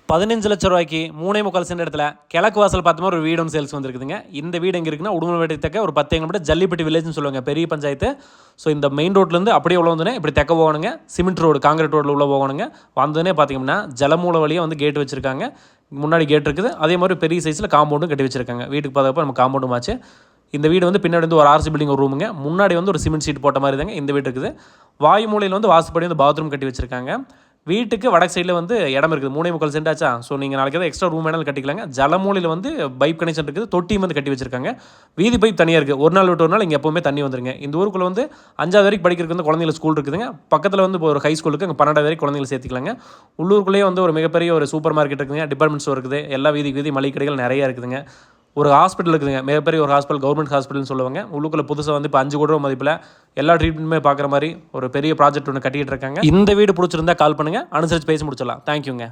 15 லட்சம் ரூபாய்க்கு 3.25 சென்ட் இடத்துல கிழக்கு வாசல் பார்த்தோமா ஒரு வீடு ஒன்று சேல்ஸ் வந்துருக்குதுங்க. இந்த வீடு எங்கே இருக்குன்னா உடுமலை தக்க ஒரு 10 கிலோமீட்டர் ஜல்லிப்பட்டி வில்லேஜ்னு சொல்லுவாங்க, பெரிய பஞ்சாயத்து. ஸோ இந்த மெயின் ரோட்லேருந்து அப்படியே உள்ள வந்தோடனே இப்படி தெக்க போகணுங்க. சிமெண்ட் ரோடு காங்கிரீட் ரோட்டில் உள்ள போகணுங்க. வந்தோடனே பார்த்தீங்கன்னா ஜலமூல வழியாக வந்து கேட் வச்சுருக்காங்க. முன்னாடி கேட் இருக்குது. அதே மாதிரி பெரிய சைஸில் காம்பவுண்டும் கட்டி வச்சுருக்காங்க. வீட்டுக்கு பார்த்தப்போ நம்ம காம்பவுண்டும் ஆச்சு. இந்த வீடு வந்து பின்னாடி வந்து ஒரு ஆர்சி பில்டிங் ஒரு ரூமுங்க. முன்னாடி வந்து ஒரு சிமெண்ட் சீட் போட்ட மாதிரி தாங்க இந்த வீடு இருக்குது. வாயு மூலையில் வந்து வாசுப்படி வந்து பாத்ரூம் கட்டி வச்சுருக்காங்க. வீட்டுக்கு வடக்கு சைடில் வந்து இடம் இருக்குது. 3.25 சென்ட் ஆச்சா. ஸோ நீங்கள் நாளைக்கு எதாவது எக்ஸ்ட்ரா ரூம் வேணாலும் கட்டிக்கலாங்க. ஜலமூலையில் வந்து பைப் கனெக்ஷன் இருக்குது. தொட்டியும் வந்து கட்டி வச்சிருக்காங்க. வீதி பைப் தனியாக இருக்குது. ஒரு நாள் விட்டு ஒரு நாள் இங்கே எப்போவுமே தண்ணி வந்துருங்க. இந்த ஊருக்குள்ள வந்து 5வது வரைக்கும் படிக்கிறதுக்கு வந்து குழந்தைகள் ஸ்கூல் இருக்குதுங்க. பக்கத்தில் வந்து ஒரு ஹை ஸ்கூலுக்கு அங்கே 12வது வரைக்கும் குழந்தைகள் சேர்த்துக்கலாங்க. உள்ளூருக்குள்ளேயே வந்து ஒரு மிகப்பெரிய ஒரு சூப்பர் மார்க்கெட் இருக்குதுங்க. டிபார்ட்மெண்ட் ஸ்டோர் இருக்குது. எல்லா வீதி மளிகை கடைகள் நிறைய இருக்குதுங்க. ஒரு ஹாஸ்பிட்டல் இருக்குதுங்க. மிகப்பெரிய ஒரு ஹாஸ்பிட்டல், கவர்மெண்ட் ஹாஸ்பிட்டல்னு சொல்லுவாங்க. உள்ளுக்குள்ள புதுசாக வந்து இப்போ 5 கோடி ரூபா மதிப்பில் எல்லா ட்ரீட்மெண்ட்டுமே பார்க்குற மாதிரி ஒரு பெரிய ப்ராஜெக்ட் ஒன்று கட்டிகிட்டு இருக்காங்க. இந்த வீடு பிடிச்சிருந்தா கால் பண்ணுங்கள், அனுசரித்து பேசி முடிச்சிடலாம். தேங்க்யூங்க.